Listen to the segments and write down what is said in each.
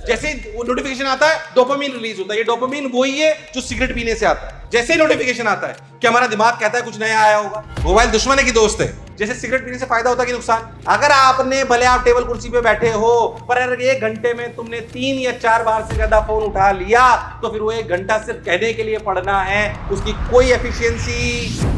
जैसे नोटिफिकेशन आता है डोपामिन रिलीज होता है। ये डोपामिन वही है जो सिगरेट पीने से आता है। जैसे ही नोटिफिकेशन आता है कि हमारा दिमाग कहता है कुछ नया आया होगा। मोबाइल दुश्मन है कि दोस्त है? जैसे सिगरेट पीने से फायदा होता है कि नुकसान? अगर आपने भले आप टेबल कुर्सी पे बैठे हो, पर अगर 1 घंटे में तुमने 3 या 4 बार से ज्यादा फोन उठा लिया तो फिर वो 1 घंटा सिर्फ कहने के लिए पढ़ना है, उसकी कोई एफिशिएंसी।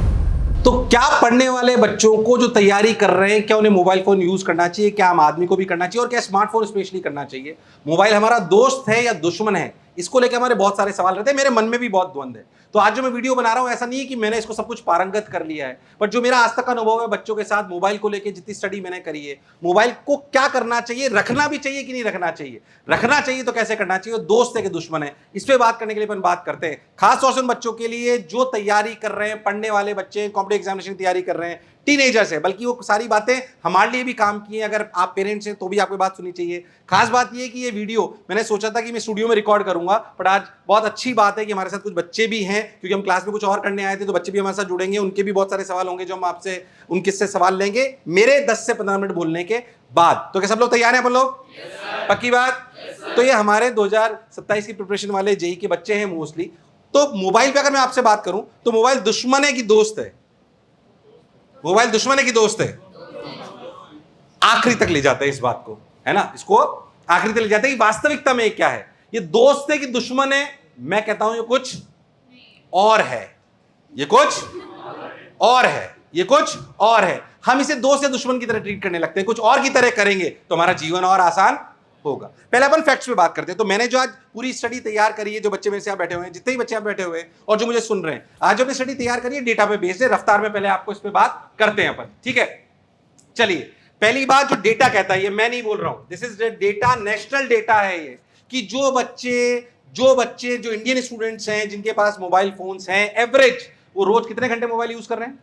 तो क्या पढ़ने वाले बच्चों को जो तैयारी कर रहे हैं, क्या उन्हें मोबाइल फोन यूज करना चाहिए? क्या आम आदमी को भी करना चाहिए? और क्या स्मार्टफोन स्पेशली करना चाहिए? मोबाइल हमारा दोस्त है या दुश्मन है? इसको लेकर हमारे बहुत सारे सवाल रहते हैं। मेरे मन में भी बहुत द्वंद है। तो आज जो मैं वीडियो बना रहा हूं, ऐसा नहीं है कि मैंने इसको सब कुछ पारंगत कर लिया है, पर जो मेरा आज तक का अनुभव है बच्चों के साथ मोबाइल को लेकर, जितनी स्टडी मैंने करी है, मोबाइल को क्या करना चाहिए, रखना भी चाहिए कि नहीं रखना चाहिए, रखना चाहिए तो कैसे करना चाहिए, दोस्त है कि दुश्मन है, इस पे बात करने के लिए अपन बात करते हैं। खास तौर से उन बच्चों के लिए जो तैयारी कर रहे हैं, पढ़ने वाले बच्चे, कॉम्पिटिटिव एग्जामिनेशन की तैयारी कर रहे हैं, टीनेजर्स है, बल्कि वो सारी बातें हमारे लिए भी काम की हैं। अगर आप पेरेंट्स हैं तो भी आपको बात सुननी चाहिए। खास बात ये है कि ये वीडियो मैंने सोचा था कि मैं स्टूडियो में रिकॉर्ड करूंगा, बट आज बहुत अच्छी बात है कि हमारे साथ कुछ बच्चे भी हैं, क्योंकि हम क्लास में कुछ और करने आए थे, तो बच्चे भी हमारे साथ जुड़ेंगे। उनके भी बहुत सारे सवाल होंगे जो हम आपसे उनके से सवाल लेंगे मेरे 10 से 15 मिनट बोलने के बाद। तो क्या सब लोग तैयार हैं? अपन लोग पक्की बात? तो ये हमारे 2027 की प्रिपरेशन वाले जेई के बच्चे हैं मोस्टली। तो मोबाइल पे अगर मैं आपसे बात करूं तो मोबाइल दुश्मन है कि दोस्त है? मोबाइल दुश्मन है कि दोस्त है? आखिरी तक ले जाता है इस बात को, है ना, इसको आखिरी तक ले जाता है कि वास्तविकता में क्या है, ये दोस्त है कि दुश्मन है। मैं कहता हूं ये कुछ और है, ये कुछ और है, ये कुछ और है। हम इसे दोस्त या दुश्मन की तरह ट्रीट करने लगते हैं, कुछ और की तरह करेंगे तो हमारा जीवन और आसान होगा। पहले अपन फैक्ट्स पे बात करते हैं। तो मैंने जो आज पूरी स्टडी तैयार करी है, जो बच्चे मेरे से यहाँ बैठे हुए हैं, जितने ही बच्चे यहाँ बैठे हुए हैं और जो मुझे सुन रहे हैं, आज जो अपनी स्टडी तैयार करी है डेटा पे बेस्ड है। रफ्तार में पहले आपको इस पे बात करते हैं अपन, ठीक है? चलिए, पहली बात जो डेटा कहता है, ये मैं नहीं बोल रहा हूं, this is data, national data है ये, कि जो बच्चे जो इंडियन स्टूडेंट्स हैं जिनके पास मोबाइल फोन्स हैं, एवरेज वो रोज कितने घंटे मोबाइल यूज कर रहे हैं।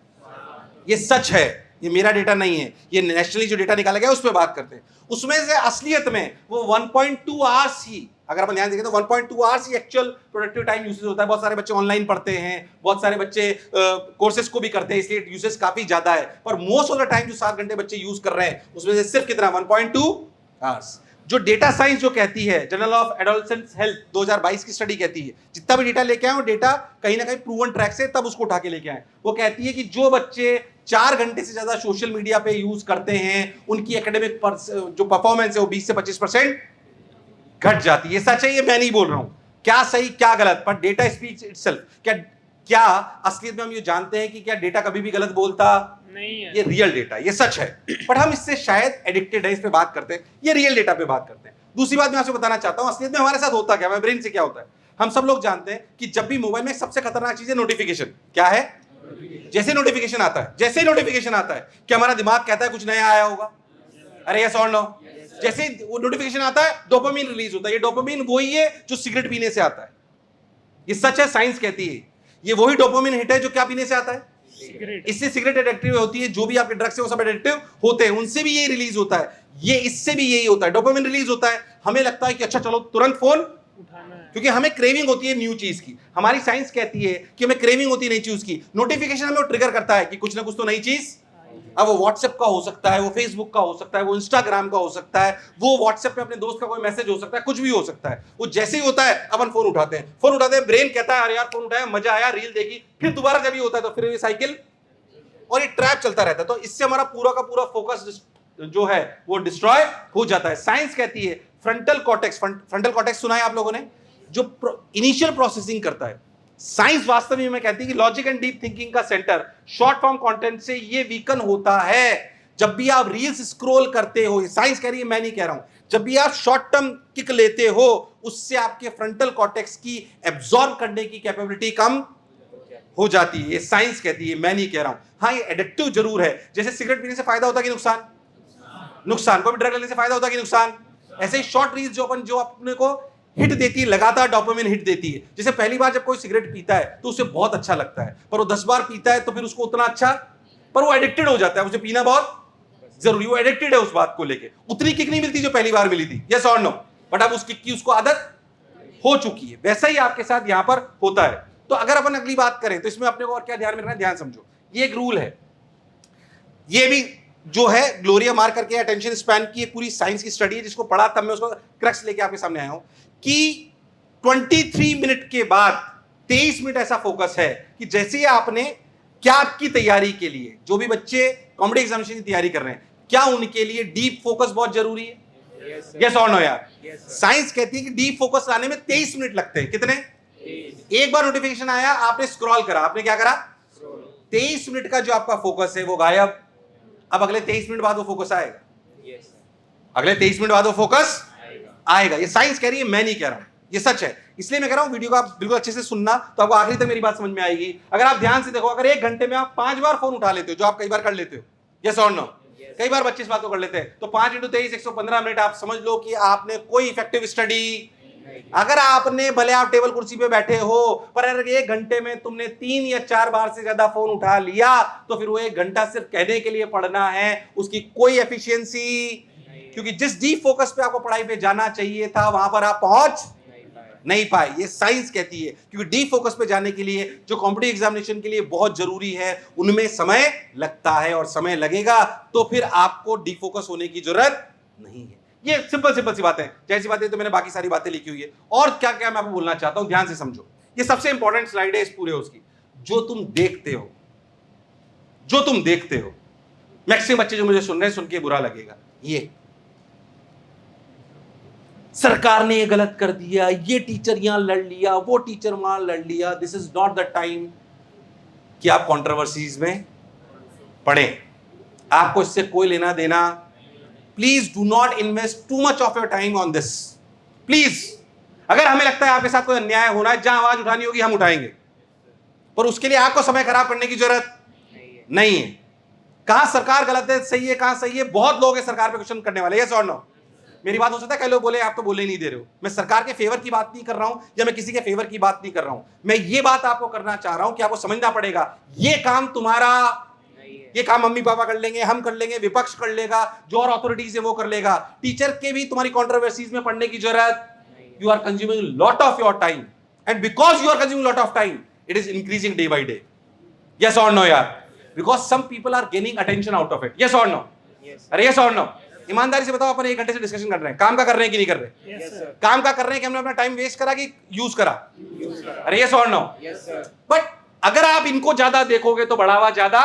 ये सच है, ये मेरा डेटा नहीं है, ये नेशनली जो डेटा निकाला गया उस पर बात करते हैं। उसमें से असलियत में वो 1.2 आवर्स ही, अगर अपन ध्यान देखें तो 1.2 आवर्स ही एक्चुअल प्रोडक्टिव टाइम यूसेज होता है। बहुत सारे बच्चे ऑनलाइन पढ़ते हैं, बहुत सारे बच्चे कोर्सेज को भी करते हैं, इसलिए यूसेज काफी ज्यादा है। पर मोस्ट ऑफ द टाइम जो 7 घंटे बच्चे यूज कर रहे हैं, उसमें से सिर्फ कितना, 1.2 आवर्स। जो डेटा साइंस जो कहती है, जर्नल ऑफ एडोलसेंट हेल्थ 2022 की स्टडी कहती है, जितना भी डेटा लेके आए वो डेटा कहीं ना कहीं प्रूवन ट्रैक से तब उसको उठा के लेके आए। वो कहती है कि जो बच्चे 4 घंटे से ज्यादा सोशल मीडिया पे यूज करते हैं, उनकी एकेडमिक जो परफॉर्मेंस है वो 20 से 25% घट जाती है। सच है, ये मैं नहीं बोल रहा हूं, क्या सही क्या गलत, पर डेटा स्पीक्स इटसेल्फ। क्या असलियत में हम ये जानते हैं कि क्या डेटा कभी भी गलत बोलता नहीं है? ये रियल डेटा, ये सच है, पर हम इससे शायद एडिक्टेड है, इस पे बात करते हैं, ये रियल डेटा पे बात करते हैं। दूसरी बात मैं आपसे बताना चाहता हूं, असलियत में हमारे साथ होता क्या है, ब्रेन से क्या होता है। हम सब लोग जानते हैं कि जब भी मोबाइल में सबसे खतरनाक चीज है नोटिफिकेशन। क्या है? जैसे नोटिफिकेशन आता है, जैसे नोटिफिकेशन आता है कि हमारा दिमाग कहता है कुछ नया आया होगा। अरे यस और नो? जैसे वो नोटिफिकेशन आता है डोपामिन रिलीज होता है। ये डोपामिन वही है जो सिगरेट पीने से आता है। ये सच है, साइंस कहती है ये वही डोपामिन हिट है जो क्या पीने से आता है, सिगरेट। इससे सिगरेट एडिक्टिव होती है, जो भी आपके ड्रग्स है वो सब एडिक्टिव होते हैं, उनसे भी ये रिलीज होता है, ये इससे भी यही होता है, डोपामिन रिलीज होता है। हमें लगता है कि अच्छा चलो तुरंत फोन उठाना है, क्योंकि हमें क्रेविंग होती है न्यू चीज की। हमारी साइंस कहती है कि हमें क्रेविंग होती है नई चीज की। नोटिफिकेशन हमें ट्रिगर करता है कि कुछ ना कुछ तो नई चीज, अब वो व्हाट्सएप का हो सकता है, वो फेसबुक का हो सकता है, वो इंस्टाग्राम का हो सकता है, वो व्हाट्सएप पे अपने दोस्त का कोई मैसेज हो सकता है, कुछ भी हो सकता है। वो जैसे ही होता है अपन फोन उठाते हैं, ब्रेन कहता है अरे यार फोन उठाया, मजा आया, रील देखी, फिर दोबारा जब ये होता है तो फिर ये साइकिल और ये ट्रैप चलता रहता है। तो इससे हमारा पूरा का पूरा फोकस जो है वो डिस्ट्रॉय हो जाता है। साइंस कहती है फ्रंटल कॉर्टेक्स सुना है आप लोगों ने, जो इनिशियल प्रोसेसिंग करता है। साइंस वास्तव में कहती है कि लॉजिक एंड डीप थिंकिंग का सेंटर शॉर्ट फॉर्म कंटेंट से ये वीकन होता है। जब भी आप रील्स स्क्रॉल करते हो, ये साइंस कह रही है, मैं नहीं कह रहा हूं, जब भी आप शॉर्ट टर्म किक लेते हो, उससे आपके फ्रंटल कॉर्टेक्स की एब्जॉर्ब करने की कैपेबिलिटी कम हो जाती है। ये साइंस कहती है, मैं नहीं कह रहा हूं। हाँ, ये एडिक्टिव जरूर है। जैसे सिगरेट पीने से फायदा होता है कि नुकसान? नुकसान। कोई भी ड्रग लेने से फायदा होता है कि नुकसान? ऐसे ही शॉर्ट रील्स जो अपने को हिट देती है, लगातार डोपामिन हिट देती है। जैसे पहली बार जब कोई सिगरेट पीता है तो उसे बहुत अच्छा लगता है, पर वो 10 बार पीता है तो फिर उसको उतना अच्छा, पर वो एडिक्टेड हो जाता है, उसे पीना बहुत जरूरी, वो एडिक्टेड है उस बात को लेके। उतनी किक नहीं मिलती जो पहली बार मिली थी, यस और नो? बट अब उस किक की उसको आदत हो चुकी है। वैसा ही आपके साथ यहां पर होता है। तो अगर अपन अगली बात करें तो इसमें अपने को और क्या ध्यान में रखना है, ध्यान समझो। ये एक रूल है, ये भी जो है ग्लोरिया मार करके अटेंशन स्पैन की पूरी साइंस की स्टडी है, जिसको पढ़ा तब मैं उसको क्रक्स लेके आपके सामने आया हूं कि 23 मिनट के बाद 23 मिनट ऐसा फोकस है कि जैसे ही आपने क्या आपकी तैयारी के लिए, जो भी बच्चे कॉम्पिटिटिव एग्जामिनेशन की तैयारी कर रहे हैं, क्या उनके लिए डीप फोकस बहुत जरूरी है? यस और नो यार? साइंस कहती है कि डीप फोकस लाने में 23 मिनट लगते हैं। कितने? एक बार नोटिफिकेशन आया, आपने स्क्रॉल करा, आपने क्या करा? 23 मिनट का जो आपका फोकस है वो गायब। अब अगले 23 मिनट बाद वो फोकस आएगा। अगले 23 मिनट बाद वो फोकस आएगा। ये साइंस कह रही है, मैं नहीं कह रहा हूं, ये सच है। इसलिए मैं कह रहा हूं वीडियो को आप बिल्कुल अच्छे से सुनना, तो आपको आखिरी तक मेरी बात समझ में आएगी। अगर आप ध्यान से देखो, अगर 1 घंटे में आप 5 बार फोन उठा लेते हो, जो आप कई बार कर लेते हो, यस और नो? कई बार 25 बात को कर लेते हैं, तो 5 × 23 115 मिनट आप समझ लो कि आपने कोई इफेक्टिव स्टडी, अगर आपने भले आप टेबल कुर्सी पे बैठे हो, पर अगर 1 घंटे में तुमने 3 या 4 बार से ज्यादा फोन उठा लिया, तो फिर वो 1 घंटा सिर्फ कहने के लिए पढ़ना है, उसकी कोई एफिशिएंसी, क्योंकि जिस डीप फोकस पे आपको पढ़ाई पे जाना चाहिए था वहां पर आप पहुंच नहीं पाए। ये साइंस कहती है, क्योंकि डीप फोकस पे जाने के लिए जो कॉम्पिटिटिव एग्जामिनेशन के लिए बहुत जरूरी है, उनमें समय लगता है, और समय लगेगा तो फिर आपको डीप फोकस होने की जरूरत नहीं है। ये सिंपल सी बातें, जैसी बातें तो मैंने बाकी सारी बातें लिखी हुई है। और क्या क्या मैं आपको बोलना चाहता हूं, ध्यान से समझो। ये सबसे इंपॉर्टेंट स्लाइड है इस पूरे उसकी, जो तुम देखते हो। मैक्सिमम बच्चे जो मुझे सुन रहे हैं, सुन के बुरा लगेगा, ये सरकार ने ये गलत कर दिया, ये टीचर यहां लड़ लिया, वो टीचर वहां लड़ लिया। This is not the time कि आप कंट्रोवर्सीज में पढ़े। आपको इससे कोई लेना देना, please do not invest too much of your time on this, please. अगर हमें लगता है आपके साथ कोई अन्याय होना है, जहां आवाज उठानी होगी हम उठाएंगे, पर उसके लिए आपको समय खराब करने की जरूरत नहीं है। कहां सरकार गलत है, सही है, कहां सही है, बहुत लोग हैं सरकार पे क्वेश्चन करने वाले, यस और नो? मेरी बात हो सकता है कई लोग बोले आप तो बोले ही नहीं दे रहे हो। मैं सरकार के फेवर की बात नहीं कर रहा हूं, या मैं किसी के फेवर की बात नहीं कर रहा हूं। मैं ये बात आपको करना चाह रहा हूं कि आपको समझना पड़ेगा, ये काम तुम्हारा, ये काम मम्मी पापा कर लेंगे, हम कर लेंगे, विपक्ष कर लेगा, जो और अथॉरिटीज है वो कर लेगा। टीचर के भी तुम्हारी कंट्रोवर्सीज में पढ़ने की जरूरत, you are consuming lot of your time, and because you are consuming lot of time, it is increasing day by day. Yes और नो यार? Because some people are gaining attention out of it. Yes और no? अरे yes और no? ईमानदारी से बताओ, अपन 1 घंटे से डिस्कशन कर रहे हैं, काम का कर रहे हैं कि नहीं कर रहे? yes, काम का कर रहे हैं कि हमने अपना टाइम वेस्ट करा कि यूज करा? अरे यस और नो? बट अगर आप इनको ज्यादा देखोगे तो बढ़ावा ज्यादा,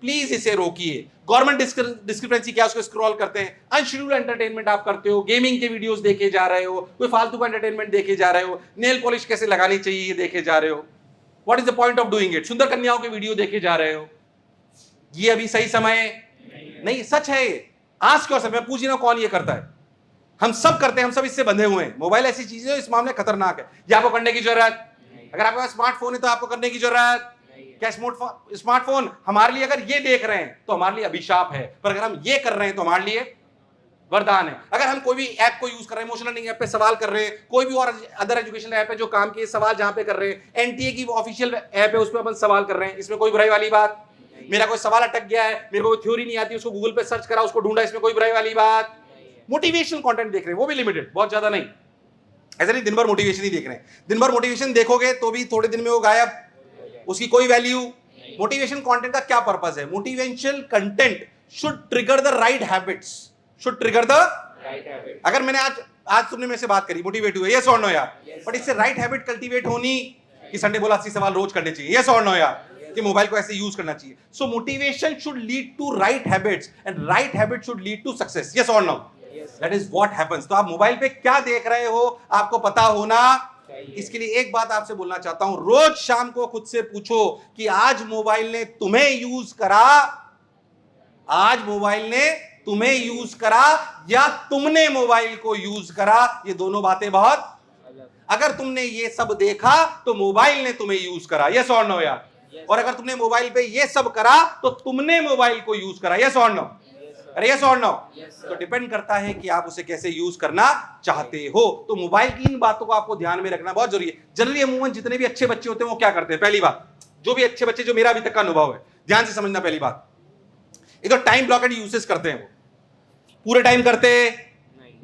प्लीज इसे रोकिए। गवर्नमेंट डिस्क्रिपेंसी क्या, उसको स्क्रॉल करते हैं, अनशेड्यूल्ड एंटरटेनमेंट आप करते हो, गेमिंग के वीडियोस देखे जा रहे हो, कोई फालतू का एंटरटेनमेंट देखे जा रहे हो, नेल पॉलिश कैसे लगानी चाहिए ये देखे जा रहे हो, what is the point of doing it, सुंदर कन्याओं के वीडियो देखे जा रहे हो। ये अभी सही समय नहीं, सच है ये। आज क्यों सर, मैं पूछ रहा हूं कौन ये करता है? हम सब करते हैं, हम सब इससे बंधे हुए हैं। मोबाइल ऐसी चीज है इस मामले खतरनाक है, ये आपको करने की जरूरत, अगर आपके पास स्मार्टफोन है तो आपको करने की जरूरत क्या? स्मार्टफोन हमारे लिए अगर ये देख रहे हैं तो हमारे लिए अभिशाप है, पर अगर हम ये कर रहे हैं तो हमारे लिए वरदान है। अगर हम कोई भी ऐप को यूज कर रहे हैं, इमोशनल लर्निंग ऐप पे सवाल कर रहे हैं, कोई भी और अदर एजुकेशनल ऐप है जो काम के सवाल जहां पे कर रहे हैं, एनटीए की ऑफिशियल ऐप है उस पर अपन सवाल कर रहे हैं, इसमें कोई बुराई वाली बात। मेरा कोई सवाल अटक गया है, मेरे को थ्योरी नहीं आती, उसको गूगल पे सर्च करा, उसको ढूंढा, इसमें कोई बुराई वाली बात। मोटिवेशनल कंटेंट देख रहे हैं, वो भी लिमिटेड, बहुत ज्यादा नहीं। ऐसा नहीं दिन भर मोटिवेशन ही देख रहे हैं, दिन भर मोटिवेशन देखोगे तो भी थोड़े दिन में वो गायब, उसकी कोई वैल्यू। मोटिवेशन कंटेंट का क्या पर्पस है? Motivational content should trigger the right habits, should trigger the right habit. अगर मैंने आज तुमने मेरे से बात करी, मोटिवेट हुए, यस और नो यार? बट इससे राइट हैबिट कल्टीवेट होनी कि संडे बोला 80 सवाल रोज करने चाहिए, यस और नो यार? कि मोबाइल को ऐसे यूज करना चाहिए। So motivation should lead to right habits, and right habit should lead to success, yes और no? That is what happens. तो आप मोबाइल पे क्या देख रहे हो आपको पता होना। इसके लिए एक बात आपसे बोलना चाहता हूं, रोज शाम को खुद से पूछो कि आज मोबाइल ने तुम्हें यूज करा, आज मोबाइल ने तुम्हें यूज करा या तुमने मोबाइल को यूज करा। ये दोनों बातें बहुत, अगर तुमने ये सब देखा तो मोबाइल ने तुम्हें यूज करा, यस और नो यार? और अगर तुमने मोबाइल पे ये सब करा तो तुमने मोबाइल को यूज करा, यस और नो? अरे यस और नो? तो डिपेंड करता है कि आप उसे कैसे यूज करना चाहते हो। तो मोबाइल की इन बातों को आपको ध्यान में रखना बहुत जरूरी है। जनरली अमूमन जितने भी अच्छे बच्चे होते हैं वो क्या करते हैं? पहली बात, जो भी अच्छे बच्चे, जो मेरा अभी तक का अनुभव है, ध्यान से समझना, पहली बात, एक तो टाइम ब्लॉकेड यूसेज करते हैं। वो पूरे टाइम करते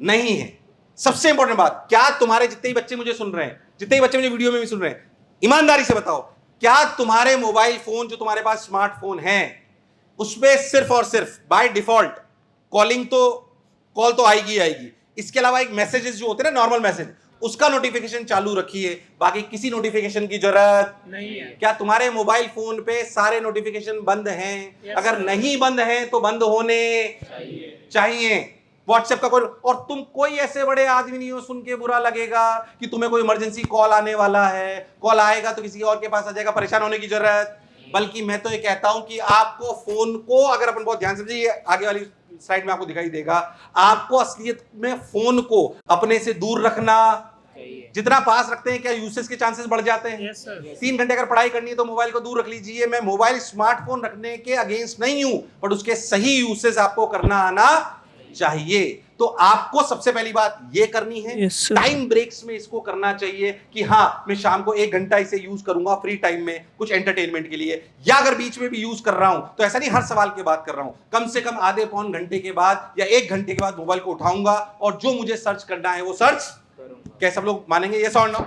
नहीं है। सबसे इंपॉर्टेंट बात, क्या तुम्हारे जितने ही बच्चे मुझे सुन रहे हैं, जितने ही बच्चे मुझे वीडियो में भी सुन रहे हैं, ईमानदारी से बताओ, क्या तुम्हारे मोबाइल फोन, जो तुम्हारे पास स्मार्टफोन है, उसमें सिर्फ और सिर्फ बाय डिफॉल्ट कॉल तो आएगी आएगी, इसके अलावा एक मैसेजेस जो होते हैं ना नॉर्मल मैसेज, उसका नोटिफिकेशन चालू रखिए, बाकी किसी नोटिफिकेशन की जरूरत नहीं है। क्या तुम्हारे मोबाइल फोन पे सारे नोटिफिकेशन बंद हैं? अगर नहीं बंद हैं तो बंद होने चाहिए। व्हाट्सएप का कोई, और तुम कोई ऐसे बड़े आदमी नहीं हो, सुन के बुरा लगेगा कि तुम्हें कोई इमरजेंसी कॉल आने वाला है, कॉल आएगा तो किसी और के पास आ जाएगा, परेशान होने की जरूरत। बल्कि मैं तो ये कहता हूं कि आपको फोन को, अगर अपन बहुत ध्यान से समझिए, आगे वाली स्लाइड में आपको दिखाई देगा, आपको असलियत में फोन को अपने से दूर रखना। जितना पास रखते हैं क्या यूसेज के चांसेस बढ़ जाते हैं। 3 घंटे अगर पढ़ाई करनी है तो मोबाइल को दूर रख लीजिए। मैं मोबाइल स्मार्टफोन रखने के अगेंस्ट नहीं हूं, बट उसके सही यूसेज आपको करना आना चाहिए। तो आपको सबसे पहली बात ये करनी है, टाइम ब्रेक्स में इसको करना चाहिए कि हाँ मैं शाम को 1 घंटा इसे यूज करूंगा फ्री टाइम में कुछ एंटरटेनमेंट के लिए, या अगर बीच में भी यूज कर रहा हूं तो ऐसा नहीं हर सवाल के बाद कर रहा हूं, कम से कम आधे पौन घंटे के बाद या 1 घंटे के बाद मोबाइल को उठाऊंगा और जो मुझे सर्च करना है वो सर्च। क्या सब लोग मानेंगे यस और नो?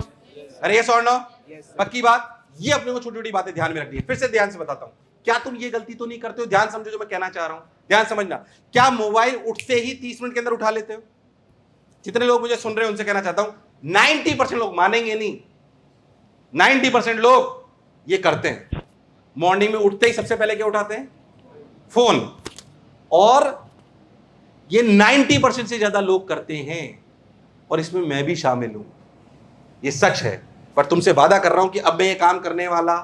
अरे यस और नो? पक्की बात। ये अपने को छोटी छोटी बातें ध्यान में रखनी है। फिर से ध्यान से बताता हूं, क्या तुम ये गलती तो नहीं करते हो? ध्यान समझो जो मैं कहना चाह रहा हूं, ध्यान समझना। क्या मोबाइल उठते ही 30 मिनट के अंदर उठा लेते हो? जितने लोग मुझे सुन रहे हैं उनसे कहना चाहता हूं, 90% लोग, मानेंगे नहीं, 90% लोग ये करते हैं। मॉर्निंग में उठते ही सबसे पहले क्या उठाते हैं? फोन। और ये 90% से ज्यादा लोग करते हैं, और इसमें मैं भी शामिल हूं। ये सच है, पर तुमसे वादा कर रहा हूं कि अब मैं ये काम करने वाला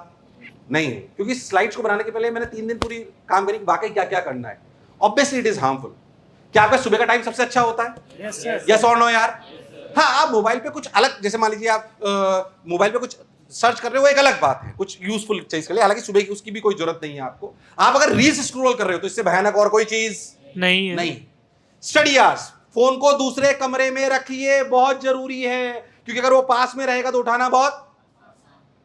नहीं हूं, क्योंकि स्लाइड्स को बनाने के पहले मैंने 3 दिन पूरी काम करी वाकई क्या क्या करना है। Obviously it is harmful. क्या आपका सुबह का टाइम सबसे अच्छा होता है? यस और नो यार? हाँ, आप मोबाइल पे कुछ अलग, जैसे मान लीजिए आप मोबाइल पे कुछ सर्च कर रहे हो, एक अलग बात है, कुछ यूजफुल चीज के लिए, हालांकि सुबह की उसकी भी कोई जरूरत नहीं है आपको। आप अगर रील्स स्क्रॉल कर रहे हो तो इससे भयानक और कोई चीज नहीं है। नहीं। स्टडी आवर्स, फोन को दूसरे कमरे में रखिए, बहुत जरूरी है, क्योंकि अगर वो पास में रहेगा तो उठाना बहुत।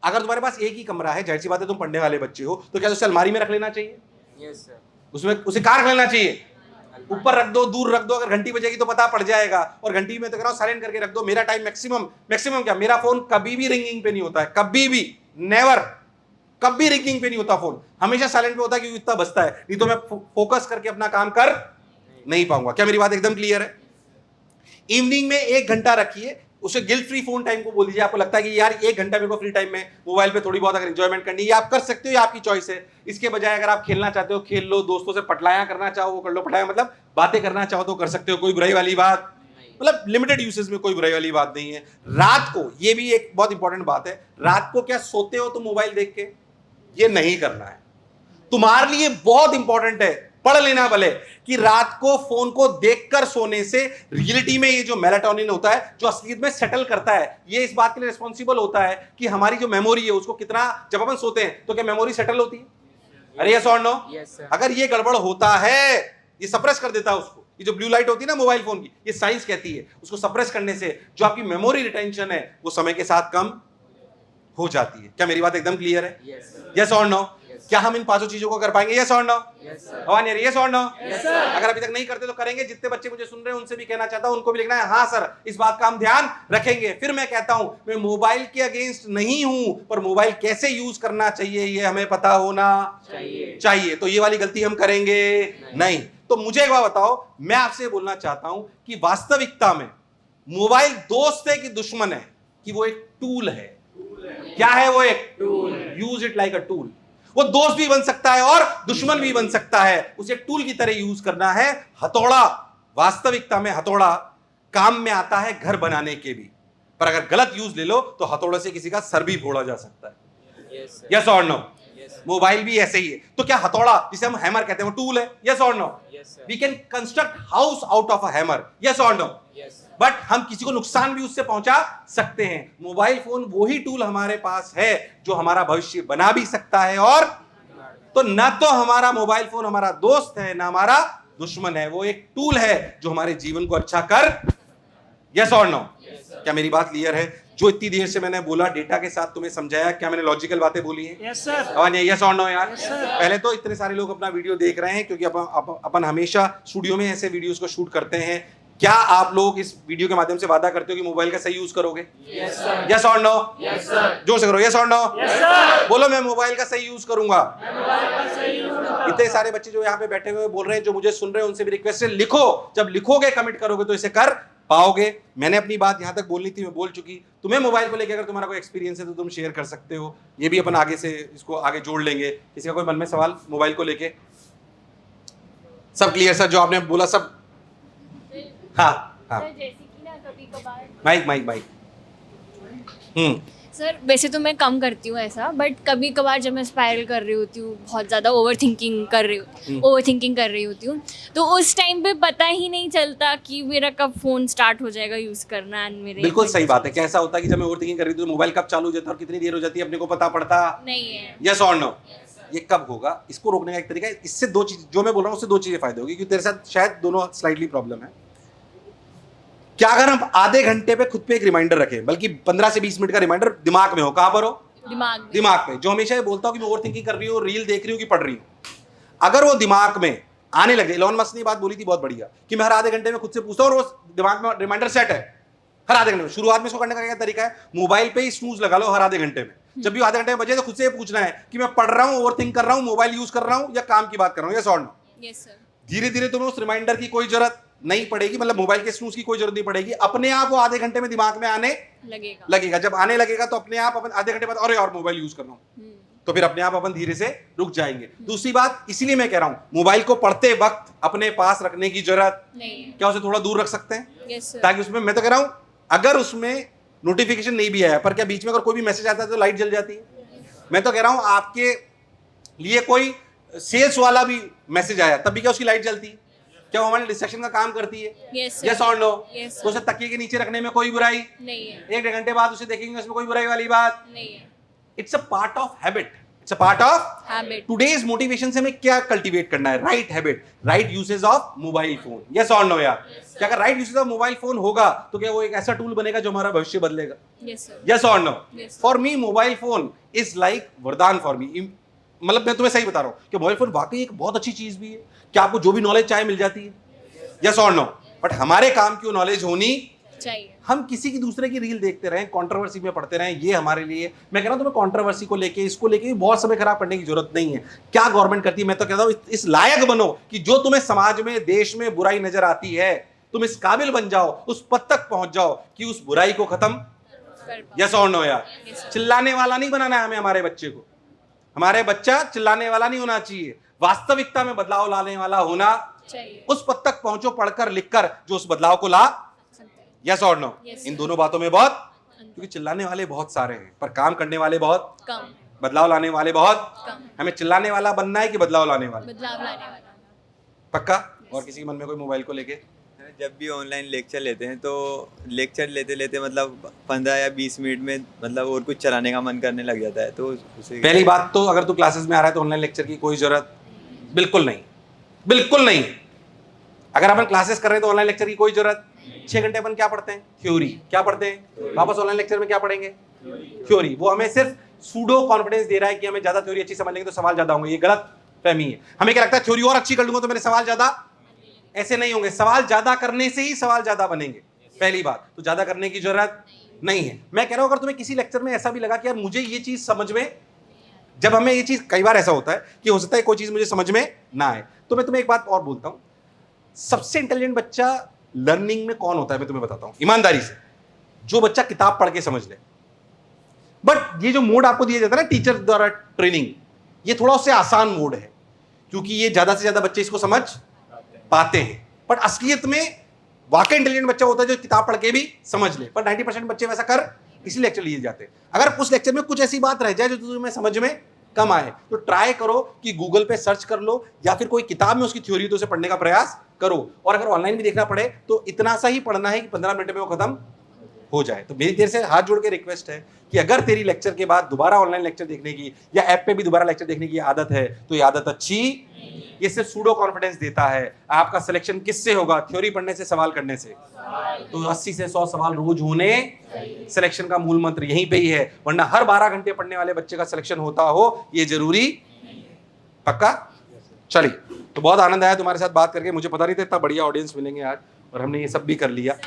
अगर तुम्हारे पास एक ही कमरा है, जाहिर सी बात है तुम पढ़ने वाले बच्चे हो, तो क्या उसे अलमारी में रख लेना चाहिए? Yes sir. उसमें उसे कहाँ रख लेना चाहिए? ऊपर रख दो, दूर रख दो, अगर घंटी बजेगी तो पता पड़ जाएगा। और घंटी में तो कह रहा हूं साइलेंट करके रख दो। मेरा टाइम मैक्सिमम क्या, मेरा फोन कभी भी रिंगिंग पे नहीं होता है, कभी भी, नेवर, कभी रिंगिंग पे नहीं होता फोन, हमेशा साइलेंट पे होता है, क्योंकि इतना बजता है, नहीं तो मैं फोकस करके अपना काम कर नहीं पाऊंगा। क्या मेरी बात एकदम क्लियर है? इवनिंग में 1 घंटा रखिए, उसे गिल्ट फ्री फोन टाइम को बोल दीजिए। आपको लगता है कि यार 1 घंटा मेरे को फ्री टाइम में मोबाइल पे थोड़ी बहुत अगर एंजॉयमेंट करनी है, आप कर सकते हो, ये आपकी चॉइस है। इसके बजाय अगर आप खेलना चाहते हो खेल लो, दोस्तों से पटलाया करना चाहो वो कर लो, पटलाया मतलब बातें करना चाहो तो कर सकते हो, कोई बुराई वाली बात, मतलब लिमिटेड यूसेज में कोई बुराई वाली बात नहीं है। रात को, ये भी एक बहुत इंपॉर्टेंट बात है, रात को क्या सोते हो तो मोबाइल देख के? ये नहीं करना है, तुम्हारे लिए बहुत इंपॉर्टेंट है, पढ़ लेना भले, कि रात को फोन को देखकर सोने से रियलिटी में ये जो मेलाटोनिन होता है जो असलियत में सेटल करता है, ये इस बात के लिए रिस्पॉन्सिबल होता है कि हमारी जो मेमोरी है उसको कितना, जब अपन सोते हैं तो क्या मेमोरी सेटल होती है? अरे यस और नो? अगर ये गड़बड़ होता है, ये सप्रेस कर देता है उसको। ये जो ब्लू लाइट होती है ना मोबाइल फोन की, ये साइंस कहती है उसको सप्रेस करने से जो आपकी मेमोरी रिटेंशन है वो समय के साथ कम हो जाती है। क्या मेरी बात एकदम क्लियर है? यस और नो? क्या हम इन 5 चीजों को कर पाएंगे? यस और नो? यस और नो? अगर अभी तक नहीं करते तो करेंगे। जितने बच्चे मुझे सुन रहे हैं उनसे भी कहना चाहता हूं, उनको भी लिखना है हाँ सर, इस बात का हम ध्यान रखेंगे। फिर मैं कहता हूं, मैं मोबाइल के अगेंस्ट नहीं हूं, पर मोबाइल कैसे यूज करना चाहिए ये हमें पता होना चाहिए। तो ये वाली गलती हम करेंगे नहीं। तो मुझे एक बात बताओ, मैं आपसे बोलना चाहता हूं कि वास्तविकता में मोबाइल दोस्त है कि दुश्मन है? कि वो एक टूल है। क्या है वो? एक tool. Use it like a tool. वो दोस्त भी बन सकता है और दुश्मन भी बन सकता है, उसे टूल की तरह यूज करना है। हथौड़ा, वास्तविकता में हथौड़ा काम में आता है घर बनाने के भी, पर अगर गलत यूज ले लो तो हथौड़े से किसी का सर भी फोड़ा जा सकता है। यस और नो? मोबाइल भी ऐसे ही है। तो क्या हथौड़ा, जिसे हम हैमर कहते हैं, वो टूल है? यस और no? We can construct house out of a hammer. Yes और नो? बट हम किसी को नुकसान भी उससे पहुंचा सकते हैं। मोबाइल फोन वही टूल हमारे पास है जो हमारा भविष्य बना भी सकता है, और तो न तो हमारा मोबाइल फोन हमारा दोस्त है ना हमारा दुश्मन है, वो एक टूल है जो हमारे जीवन को अच्छा कर। यस और नो? क्या मेरी बात क्लियर है? जो इतनी देर से मैंने बोला डेटा के साथ तुम्हें समझाया, क्या मैंने लॉजिकल बातें बोली हैं? Yes sir. यस और नो यार? पहले तो इतने सारे लोग अपना वीडियो देख रहे हैं क्योंकि अपन हमेशा स्टूडियो में ऐसे वीडियोस को शूट करते हैं। क्या आप लोग इस वीडियो के माध्यम से वादा करते हो कि मोबाइल का सही यूज करोगे? यस और नो? जोर से करो, यस और नो? बोलो मैं मोबाइल का सही यूज करूंगा। इतने सारे बच्चे जो यहाँ पे बैठे हुए बोल रहे हैं, जो मुझे सुन रहे हैं, उनसे भी रिक्वेस्ट है, लिखो। जब लिखोगे, कमिट करोगे तो इसे कर पाओगे। मैंने अपनी बात यहाँ तक बोलनी थी, मैं बोल चुकी। तुम्हें मोबाइल को लेकर अगर तुम्हारा कोई एक्सपीरियंस है तो तुम शेयर कर सकते हो, ये भी अपन आगे से इसको आगे जोड़ लेंगे। किसी का कोई मन में सवाल मोबाइल को लेके? सब क्लियर सर? जो आपने बोला सब? हाँ हाँ, जैसे कि ना कभी कभार माइक सर, वैसे तो मैं कम करती हूँ ऐसा, बट कभी कभार जब मैं स्पाइरल कर रही होती हूँ, बहुत ज़्यादा ओवर थिंकिंग कर रही होती हूँ, तो उस टाइम पे पता ही नहीं चलता कि मेरा कब फ़ोन स्टार्ट हो जाएगा यूज़ करना। एंड मेरे बिल्कुल सही बात है। कैसा होता है कि जब मैं ओवरथिंकिंग कर रही थी तो मोबाइल कब चालू हो जाता है और कितनी देर हो जाती है अपने को पता पड़ता नहीं है। यस और नो? ये कब होगा, इसको रोकने का एक तरीका है। इससे दो चीज जो मैं बोल रहा हूँ, उससे दो चीजें फायदे होगी, क्योंकि तेरे साथ शायद दोनों स्लाइटली प्रॉब्लम है। क्या अगर हम आधे घंटे पे खुद पे एक रिमाइंडर रखें, बल्कि 15 से 20 मिनट का रिमाइंडर दिमाग में हो? कहां पर हो? दिमाग पे। जो हमेशा ये बोलता हूं कि मैं ओवर थिंकिंग कर रही हूँ, रील देख रही हूँ कि पढ़ रही हूँ, अगर वो दिमाग में आने लगे, इलॉन मस्क ने बात बोली थी बहुत बढ़िया, कि मैं हर आधे घंटे में खुद से पूछता हूँ, और वो दिमाग में रिमाइंडर सेट है हर आधे घंटे में। शुरुआत में इसको करने का क्या तरीका है? मोबाइल पे ही स्नूज लगा लो हर आधे घंटे में। जब भी आधे घंटे में बचे तो खुद से पूछना है कि मैं पढ़ रहा हूँ, ओवर थिंक कर रहा हूँ, मोबाइल यूज कर रहा हूँ, या काम की बात कर रहा हूँ? यस और नो? Yes sir. धीरे धीरे तुम्हें उस रिमाइंडर की कोई जरूरत नहीं पड़ेगी, मतलब मोबाइल के स्नूज की कोई जरूरत नहीं पड़ेगी। अपने आप वो आधे घंटे में दिमाग में आने लगेगा। जब आने लगेगा तो अपने आप अपन आधे घंटे बाद अरे और मोबाइल यूज कर रहा हूं, तो फिर अपने आप अपन धीरे से रुक जाएंगे। दूसरी बात, इसीलिए मैं कह रहा हूं, मोबाइल को पढ़ते वक्त अपने पास रखने की जरूरत नहीं है। क्या उसे थोड़ा दूर रख सकते हैं? yes, ताकि उसमें, मैं तो कह रहा हूं, अगर उसमें नोटिफिकेशन नहीं भी आया, पर क्या बीच में अगर कोई भी मैसेज आता है तो लाइट जल जाती है? मैं तो कह रहा हूं, आपके लिए कोई सेल्स वाला भी मैसेज आया तब भी क्या उसकी लाइट जलती है? क्या वो हमारे डिस्ट्रैक्शन का काम करती है? यस और नो? तो उसे तकिए के नीचे रखने में कोई बुराई नहीं है। एक डेढ़ घंटे बाद उसे देखेंगे, उसमें कोई बुराई वाली बात नहीं है। It's a part of habit. It's a part of habit. Today's motivation से हमें क्या कल्टीवेट करना है? Right habit, right usage of mobile phone. Yes और नो यार? क्या अगर right usage of mobile phone होगा तो क्या वो एक ऐसा टूल बनेगा जो हमारा भविष्य बदलेगा? यस और no? For me mobile phone is like वरदान फॉर मी। मतलब मैं तुम्हें सही बता रहा हूं कि मोबाइल फोन वाकई एक बहुत अच्छी चीज भी है, कि आपको जो भी नॉलेज चाहे मिल जाती है। यस और नो? बट हमारे काम की नॉलेज होनी चाहिए। हम किसी की दूसरे की रील देखते रहें, कंट्रोवर्सी में पढ़ते रहें, ये हमारे लिए, मैं कह रहा हूं तुम्हें कंट्रोवर्सी को लेके, इसको लेके बहुत समय खराब करने की जरूरत नहीं है। क्या गवर्नमेंट करती है? मैं तो कहता हूं इस लायक बनो कि जो तुम्हें समाज में, देश में बुराई नजर आती है, तुम इस काबिल बन जाओ, उस पद तक पहुंच जाओ कि उस बुराई को खत्म। यस और नो यार? चिल्लाने वाला नहीं बनाना है हमें हमारे बच्चे को। हमारे बच्चा चिल्लाने वाला नहीं होना चाहिए, वास्तविकता में बदलाव लाने वाला होना चाहिए। उस पद तक पहुंचो, पढ़कर लिखकर, जो उस बदलाव को ला। यस और नो? इन दोनों बातों में बहुत, क्योंकि चिल्लाने वाले बहुत सारे हैं पर काम करने वाले बहुत कम, बदलाव लाने वाले बहुत कम। हमें चिल्लाने वाला बनना है कि बदलाव लाने वाला? पक्का? और किसी के मन में कोई मोबाइल को लेके? जब भी ऑनलाइन लेक्चर लेते हैं तो लेक्चर लेते लेते मतलब 15 या 20 मिनट में मतलब और कुछ चलाने का मन करने लग जाता है। तो उसे पहली बात तो, अगर तू क्लासेस में आ रहा है तो ऑनलाइन लेक्चर की कोई जरूरत बिल्कुल नहीं, बिल्कुल नहीं। अगर अपन क्लासेस कर रहे हैं तो ऑनलाइन लेक्चर की कोई जरूरत। 6 घंटे अपन क्या पढ़ते हैं? थ्योरी। क्या पढ़ते हैं? वापस ऑनलाइन लेक्चर में क्या पढ़ेंगे? थ्योरी। वो हमें सिर्फ सूडो कॉन्फिडेंस दे रहा है कि हमें ज्यादा थ्योरी अच्छी समझ लेंगे तो सवाल ज्यादा होंगे। ये गलत फहमी है। हमें क्या लगता है, थ्योरी और अच्छी कर लूंगा तो मेरे सवाल ज्यादा? ऐसे नहीं होंगे। सवाल ज्यादा करने से ही सवाल ज्यादा बनेंगे। पहली बात तो ज्यादा करने की जरूरत नहीं है। मैं कह रहा हूं, अगर तुम्हें किसी लेक्चर में ऐसा भी लगा कि यार मुझे ये चीज समझ में, जब हमें ये चीज, कई बार ऐसा होता है कि हो सकता है कोई चीज मुझे समझ में ना आए, तो मैं तुम्हें एक बात और बोलता हूं, सबसे इंटेलिजेंट बच्चा लर्निंग में कौन होता है? मैं तुम्हें बताता हूं ईमानदारी से, जो बच्चा किताब पढ़ के समझ ले। बट ये जो मोड आपको दिया जाता है ना टीचर द्वारा ट्रेनिंग, ये थोड़ा उससे आसान मोड है, क्योंकि ये ज्यादा से ज्यादा बच्चे इसको समझ पाते हैं। पर असलियत में वाकई इंटेलिजेंट बच्चा होता है जो किताब पढ़ के भी समझ ले। पर 90% बच्चे वैसा कर इसी लेक्चर लिए जाते हैं। अगर उस लेक्चर में कुछ ऐसी बात रह जाए जो तुम्हें समझ में कम आए, तो ट्राई करो कि गूगल पे सर्च कर लो, या फिर कोई किताब में उसकी थ्योरी तो उसे पढ़ने का प्रयास करो। और अगर ऑनलाइन भी देखना पड़े तो इतना सा ही पढ़ना है कि 15 मिनट में वो खत्म हो जाए। तो मेरी तेरे से हाथ जोड़ के रिक्वेस्ट है कि अगर तेरी लेक्चर के बाद दोबारा ऑनलाइन लेक्चर देखने की या ऐप पे भी दोबारा लेक्चर देखने की आदत है तो ये आदत अच्छी, ये सिर्फ सूडो कॉन्फिडेंस देता है। आपका सिलेक्शन किससे होगा? थ्योरी पढ़ने से, सवाल करने से। तो 80 से 100 सवाल रोज होने, सिलेक्शन का मूल मंत्र यहीं पे ही है। वरना हर 12 घंटे पढ़ने वाले बच्चे का सिलेक्शन होता हो ये जरूरी। पक्का? चलिए, तो बहुत आनंद आया तुम्हारे साथ बात करके। मुझे पता नहीं था इतना बढ़िया ऑडियंस मिलेंगे आज, और हमने ये सब भी कर लिया।